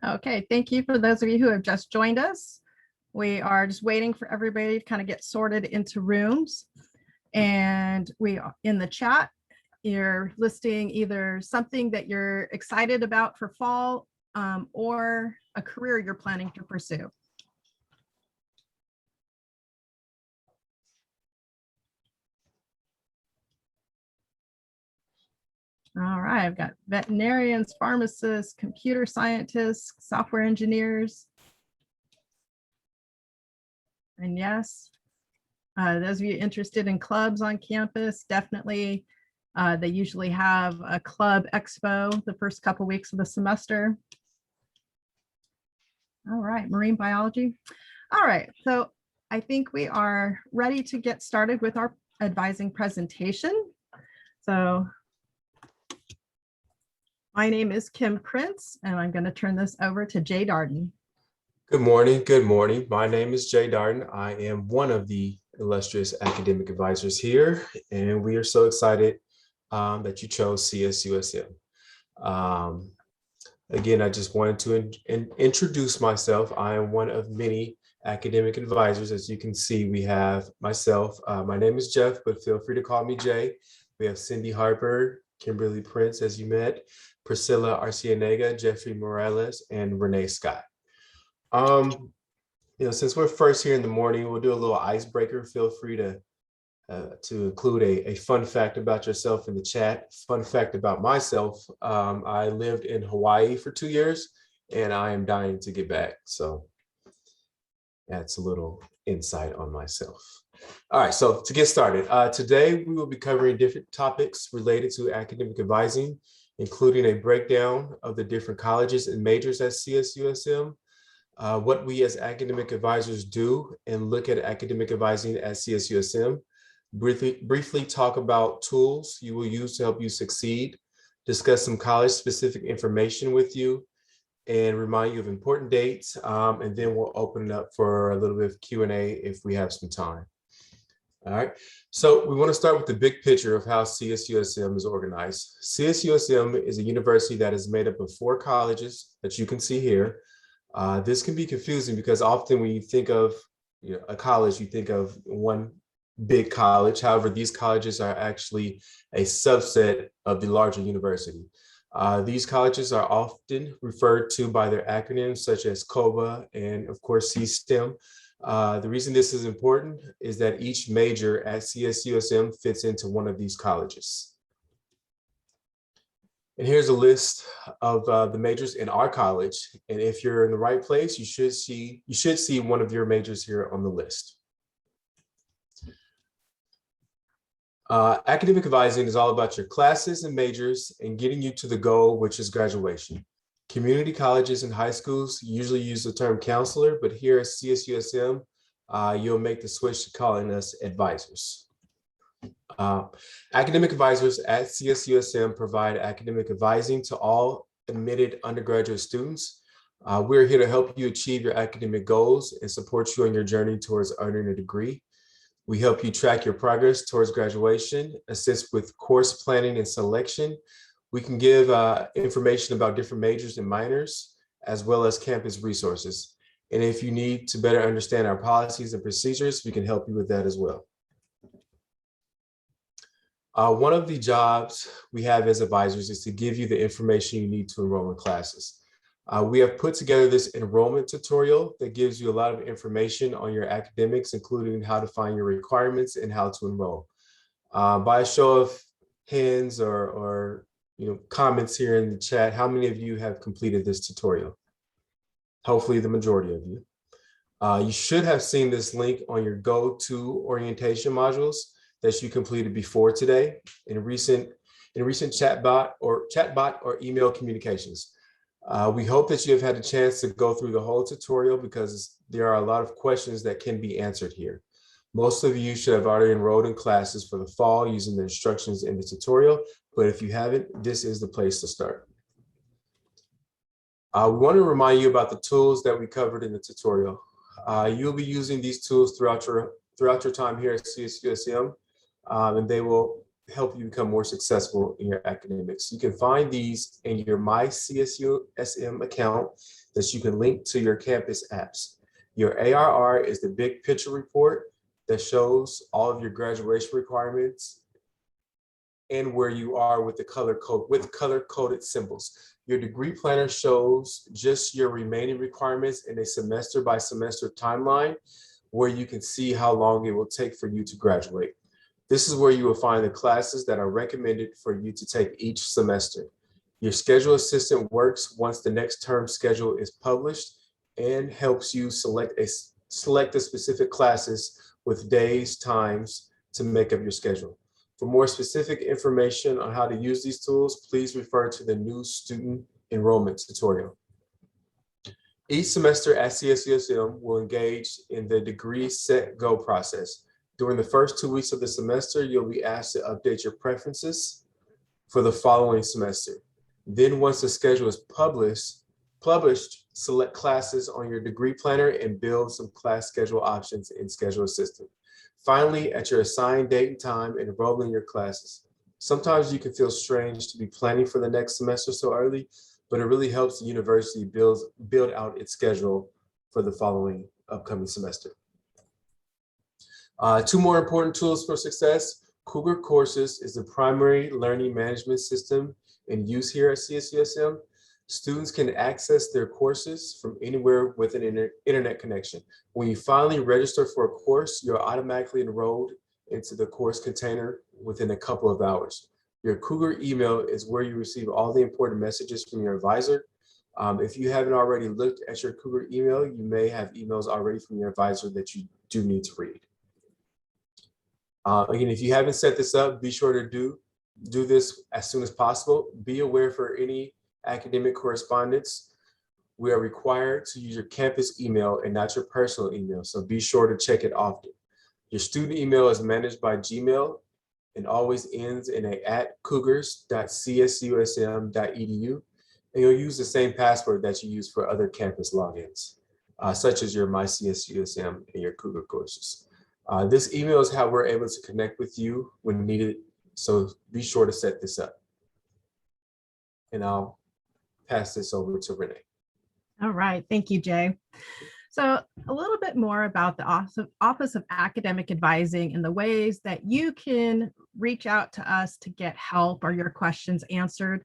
Okay, thank you for those of you who have just joined us. We are just waiting for everybody to kind of get sorted into rooms. And we are in the chat, you're listing either something that you're excited about for fall or a career you're planning to pursue. All right, I've got veterinarians, pharmacists, computer scientists, software engineers. And yes, those of you interested in clubs on campus, definitely, they usually have a club expo the first couple weeks of the semester. All right, marine biology. All right, so I think we are ready to get started with our advising presentation. So my name is Kim Prince, and I'm going to turn this over to Jay Darden. Good morning. Good morning. My name is Jay Darden. I am one of the illustrious academic advisors here, and we are so excited that you chose CSUSM. Again, I just wanted to introduce myself. I am one of many academic advisors. As you can see, we have myself. My name is Jeff, but feel free to call me Jay. We have Cindy Harper, Kimberly Prince, as you met, Priscilla Arcianega, Jeffrey Morales, and Renee Scott. Since we're first here in the morning, we'll do a little icebreaker. Feel free to include a fun fact about yourself in the chat. Fun fact about myself, I lived in Hawaii for 2 years and I am dying to get back. So that's a little insight on myself. All right, so to get started, today we will be covering different topics related to academic advising, including a breakdown of the different colleges and majors at CSUSM, what we as academic advisors do and look at academic advising at CSUSM, briefly talk about tools you will use to help you succeed, discuss some college-specific information with you, and remind you of important dates, and then we'll open it up for a little bit of Q&A if we have some time. All right, so we want to start with the big picture of how CSUSM is organized. CSUSM is a university that is made up of 4 colleges that you can see here. This can be confusing because often when you think of a college, you think of one big college. However, these colleges are actually a subset of the larger university. These colleges are often referred to by their acronyms such as COBA and of course CSTEM. The reason this is important is that each major at CSUSM fits into one of these colleges. And here's a list of the majors in our college. And if you're in the right place, you should see one of your majors here on the list. Academic advising is all about your classes and majors and getting you to the goal, which is graduation. Community colleges and high schools usually use the term counselor, but here at CSUSM, you'll make the switch to calling us advisors. Academic advisors at CSUSM provide academic advising to all admitted undergraduate students. We're here to help you achieve your academic goals and support you on your journey towards earning a degree. We help you track your progress towards graduation, assist with course planning and selection. We can give information about different majors and minors, as well as campus resources. And if you need to better understand our policies and procedures, we can help you with that as well. One of the jobs we have as advisors is to give you the information you need to enroll in classes. We have put together this enrollment tutorial that gives you a lot of information on your academics, including how to find your requirements and how to enroll. By a show of hands or comments here in the chat, how many of you have completed this tutorial? Hopefully the majority of you. You should have seen this link on your go-to orientation modules that you completed before today in recent chatbot or email communications. We hope that you have had a chance to go through the whole tutorial because there are a lot of questions that can be answered here. Most of you should have already enrolled in classes for the fall using the instructions in the tutorial, but if you haven't, this is the place to start. We want to remind you about the tools that we covered in the tutorial. You'll be using these tools throughout your time here at CSUSM, and they will help you become more successful in your academics. You can find these in your My CSUSM account that you can link to your campus apps. Your ARR is the big picture report that shows all of your graduation requirements and where you are with the color-coded symbols. Your degree planner shows just your remaining requirements in a semester by semester timeline where you can see how long it will take for you to graduate. This is where you will find the classes that are recommended for you to take each semester. Your schedule assistant works once the next term schedule is published and helps you select the specific classes with days, times to make up your schedule. For more specific information on how to use these tools, please refer to the new student enrollment tutorial. Each semester at CSTEM will engage in the degree set go process. During the first 2 weeks of the semester, you'll be asked to update your preferences for the following semester. Then once the schedule is published, select classes on your degree planner and build some class schedule options in Schedule Assistant. Finally, at your assigned date and time, enroll in your classes. Sometimes you can feel strange to be planning for the next semester so early, but it really helps the university build out its schedule for the following upcoming semester. Two more important tools for success. Cougar Courses is the primary learning management system in use here at CSUSM. Students can access their courses from anywhere with an internet connection. When you finally register for a course, you're automatically enrolled into the course container within a couple of hours. Your Cougar email is where you receive all the important messages from your advisor. If you haven't already looked at your Cougar email, you may have emails already from your advisor that you do need to read. Again, if you haven't set this up, be sure to do this as soon as possible. Be aware for any academic correspondence, we are required to use your campus email and not your personal email, so be sure to check it often. Your student email is managed by Gmail and always ends in a @cougars.csusm.edu, and you'll use the same password that you use for other campus logins, such as your MyCSUSM and your Cougar courses. This email is how we're able to connect with you when needed, so be sure to set this up. And I'll pass this over to Renee. All right, thank you, Jay. So a little bit more about the Office of Academic Advising and the ways that you can reach out to us to get help or your questions answered.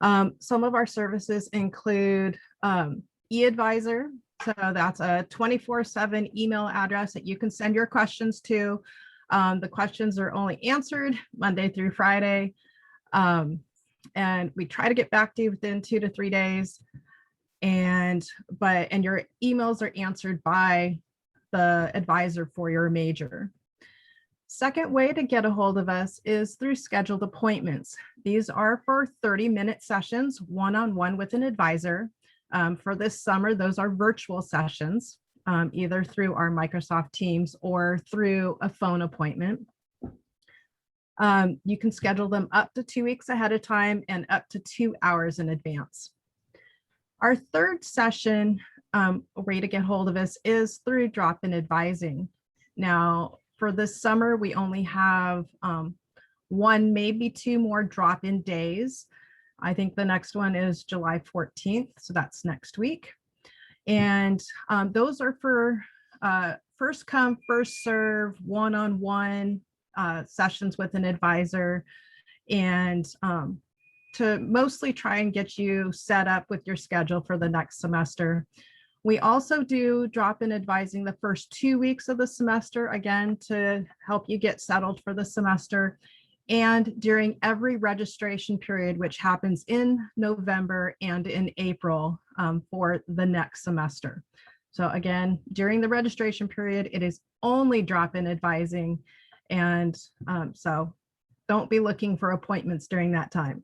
Some of our services include e-advisor. So that's a 24/7 email address that you can send your questions to. The questions are only answered Monday through Friday. And we try to get back to you within 2 to 3 days. And your emails are answered by the advisor for your major. Second way to get a hold of us is through scheduled appointments. These are for 30-minute sessions, one-on-one with an advisor. For this summer, those are virtual sessions, either through our Microsoft Teams or through a phone appointment. You can schedule them up to 2 weeks ahead of time and up to 2 hours in advance. Our third session way to get hold of us is through drop-in advising. Now, for this summer, we only have 1, maybe 2 more drop-in days. I think the next one is July 14th, so that's next week. And those are for first come, first serve, one-on-one sessions with an advisor, and to mostly try and get you set up with your schedule for the next semester. We also do drop-in advising the first 2 weeks of the semester, again, to help you get settled for the semester, and during every registration period, which happens in November and in April for the next semester. So again, during the registration period, it is only drop-in advising. And so don't be looking for appointments during that time.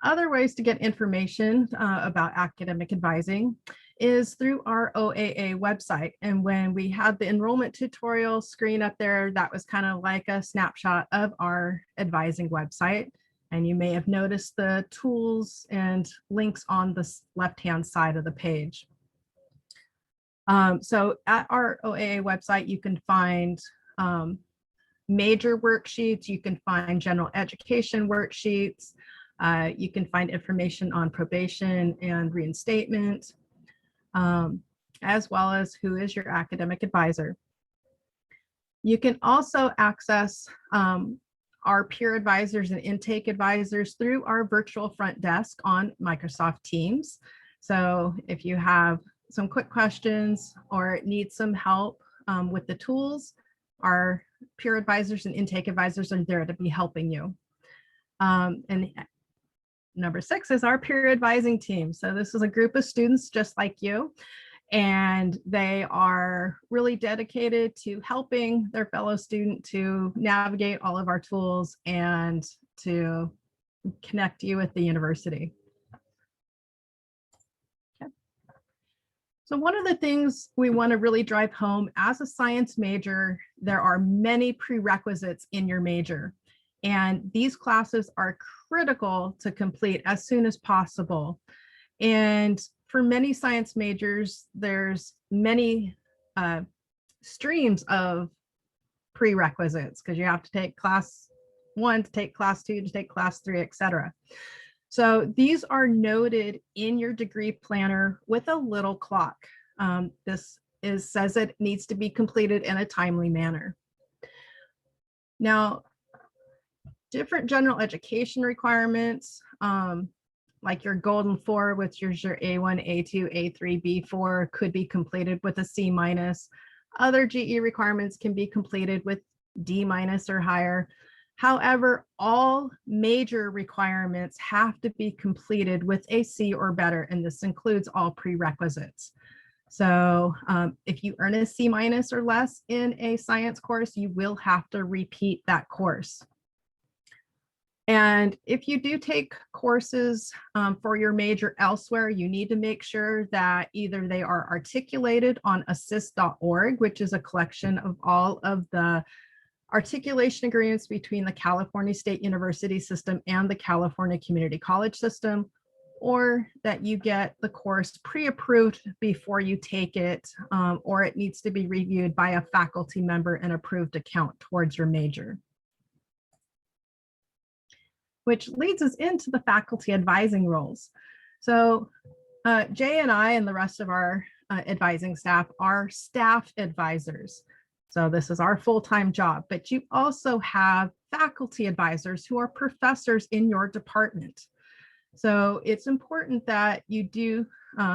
Other ways to get information about academic advising is through our OAA website. And when we had the enrollment tutorial screen up there, that was kind of like a snapshot of our advising website. And you may have noticed the tools and links on the left-hand side of the page. So at our OAA website, you can find major worksheets, you can find general education worksheets, You can find information on probation and reinstatement, as well as who is your academic advisor. You can also access our peer advisors and intake advisors through our virtual front desk on Microsoft Teams. So if you have some quick questions or need some help with the tools, our peer advisors and intake advisors are there to be helping you. And number 6 is our peer advising team. So this is a group of students just like you, and they are really dedicated to helping their fellow student to navigate all of our tools and to connect you with the university. Okay. So one of the things we want to really drive home as a science major, there are many prerequisites in your major, and these classes are critical to complete as soon as possible. And for many science majors, there's many streams of prerequisites, because you have to take class 1 to take class 2 to take class 3, etc. So these are noted in your degree planner with a little clock. This says it needs to be completed in a timely manner. Now, different general education requirements, like your Golden 4, which is your A1, A2, A3, B4, could be completed with a C-. Other GE requirements can be completed with D- or higher. However, all major requirements have to be completed with a C or better, and this includes all prerequisites. So if you earn a C- or less in a science course, you will have to repeat that course. And if you do take courses for your major elsewhere, you need to make sure that either they are articulated on assist.org, which is a collection of all of the articulation agreements between the California State University system and the California Community College system, or that you get the course pre-approved before you take it, or it needs to be reviewed by a faculty member and approved account towards your major. Which leads us into the faculty advising roles. So Jay and I and the rest of our advising staff are staff advisors. So this is our full-time job, but you also have faculty advisors who are professors in your department. So it's important that you do,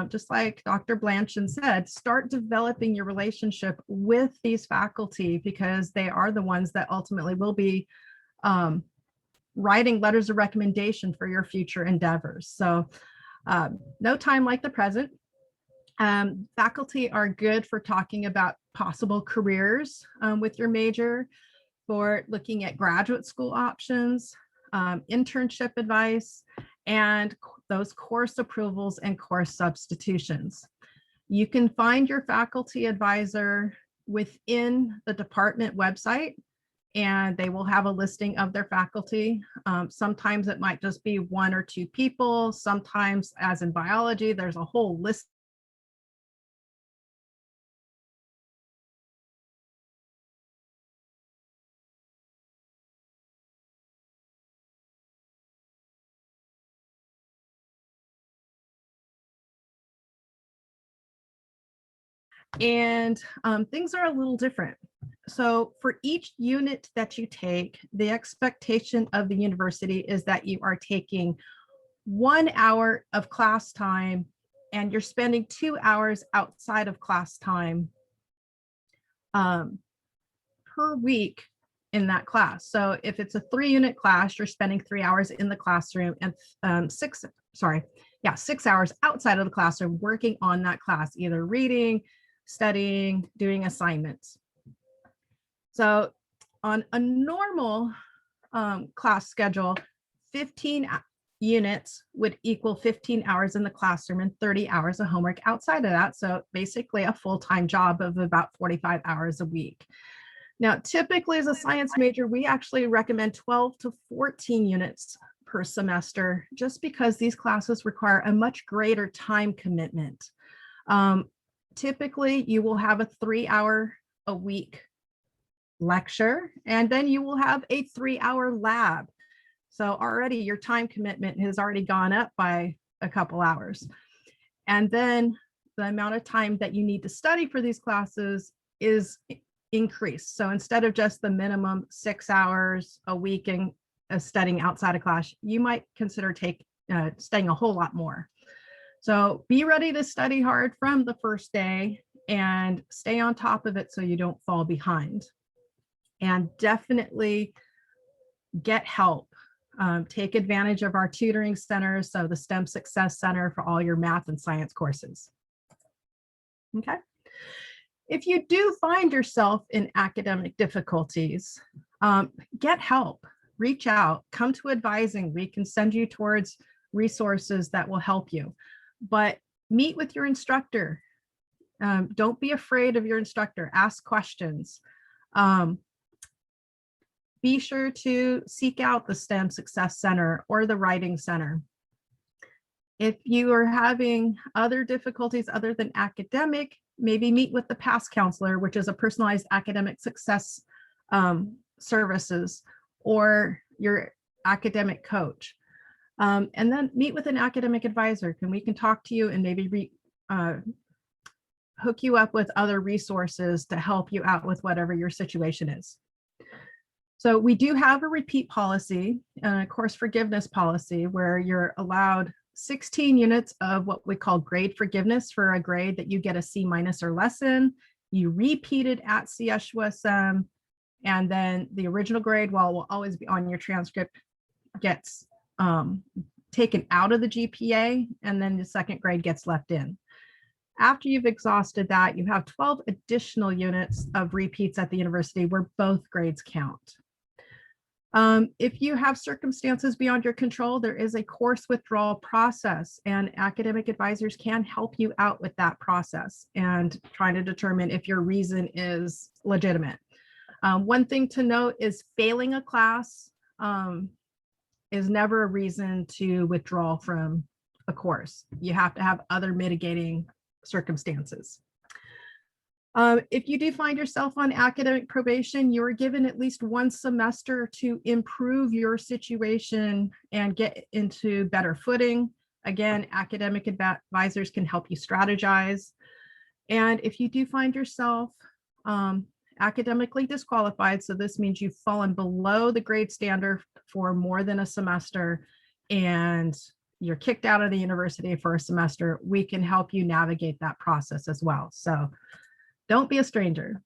just like Dr. Blanchard said, start developing your relationship with these faculty, because they are the ones that ultimately will be writing letters of recommendation for your future endeavors. So no time like the present. Faculty are good for talking about possible careers with your major, for looking at graduate school options, internship advice, and those course approvals and course substitutions. You can find your faculty advisor within the department website, and they will have a listing of their faculty. Sometimes it might just be 1 or 2 people. Sometimes, as in biology, there's a whole list. And things are a little different. So for each unit that you take, the expectation of the university is that you are taking 1 hour of class time, and you're spending 2 hours outside of class time per week in that class. So if it's a 3-unit class, you're spending 3 hours in the classroom and 6 hours outside of the classroom working on that class, either reading, studying, doing assignments. So on a normal class schedule, 15 units would equal 15 hours in the classroom and 30 hours of homework outside of that. So basically a full-time job of about 45 hours a week. Now, typically as a science major, we actually recommend 12 to 14 units per semester, just because these classes require a much greater time commitment. Typically, you will have a 3-hour a week lecture, and then you will have a 3-hour lab. So already your time commitment has already gone up by a couple hours. And then the amount of time that you need to study for these classes is increased. So instead of just the minimum 6 hours a week in studying outside of class, you might consider studying a whole lot more. So be ready to study hard from the first day and stay on top of it so you don't fall behind. And definitely get help. Take advantage of our tutoring centers, so the STEM Success Center for all your math and science courses. Okay. If you do find yourself in academic difficulties, get help, reach out, come to advising. We can send you towards resources that will help you, but meet with your instructor. Don't be afraid of your instructor, ask questions. Be sure to seek out the STEM Success Center or the Writing Center. If you are having other difficulties other than academic, maybe meet with the PASS counselor, which is a personalized academic success services, or your academic coach. And then meet with an academic advisor, and we can talk to you and maybe hook you up with other resources to help you out with whatever your situation is. So we do have a repeat policy and a course forgiveness policy where you're allowed 16 units of what we call grade forgiveness for a grade that you get a C- or less in. You repeat it at CSTEM, and then the original grade, while will always be on your transcript, gets taken out of the GPA, and then the second grade gets left in. After you've exhausted that, you have 12 additional units of repeats at the university where both grades count. If you have circumstances beyond your control, there is a course withdrawal process, and academic advisors can help you out with that process and trying to determine if your reason is legitimate. One thing to note is failing a class is never a reason to withdraw from a course. You have to have other mitigating circumstances. If you do find yourself on academic probation, you are given at least one semester to improve your situation and get into better footing. Again, academic advisors can help you strategize. And if you do find yourself academically disqualified, so this means you've fallen below the grade standard for more than a semester and you're kicked out of the university for a semester, we can help you navigate that process as well. So don't be a stranger.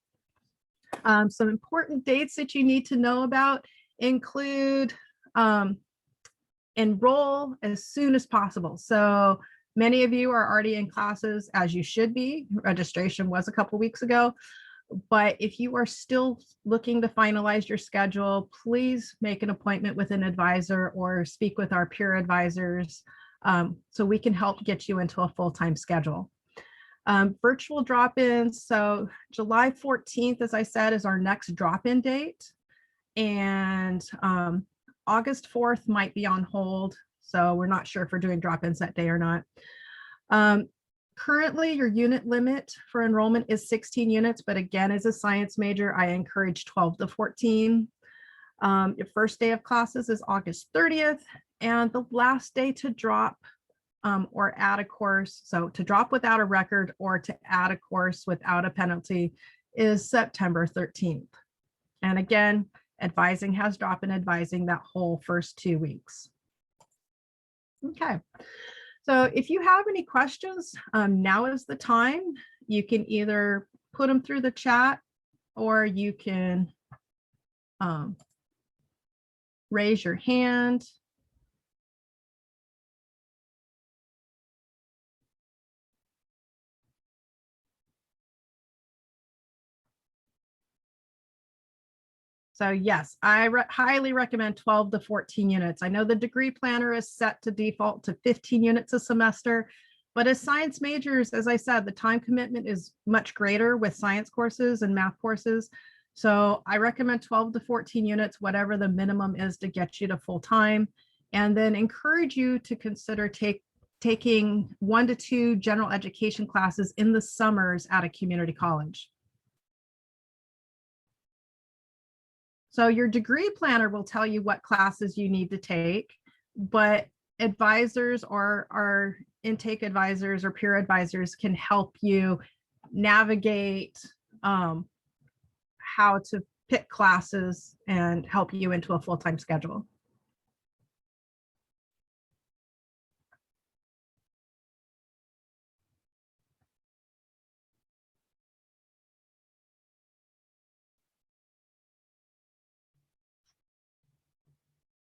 Some important dates that you need to know about include enroll as soon as possible. So many of you are already in classes, as you should be. Registration was a couple weeks ago. But if you are still looking to finalize your schedule, please make an appointment with an advisor or speak with our peer advisors so we can help get you into a full-time schedule. Virtual drop-ins. So July 14th, as I said, is our next drop-in date. And August 4th might be on hold. So we're not sure if we're doing drop-ins that day or not. Currently, your unit limit for enrollment is 16 units, but again, as a science major, I encourage 12 to 14. Your first day of classes is August 30th, and the last day to drop or add a course, so to drop without a record or to add a course without a penalty, is September 13th. And again, advising has drop-in advising that whole first 2 weeks. Okay. So if you have any questions, now is the time. You can either put them through the chat or you can raise your hand. So yes, I highly recommend 12 to 14 units. I know the degree planner is set to default to 15 units a semester, but as science majors, as I said, the time commitment is much greater with science courses and math courses. So I recommend 12 to 14 units, whatever the minimum is to get you to full time, and then encourage you to consider taking 1 to 2 general education classes in the summers at a community college. So your degree planner will tell you what classes you need to take, but advisors or our intake advisors or peer advisors can help you navigate how to pick classes and help you into a full-time schedule.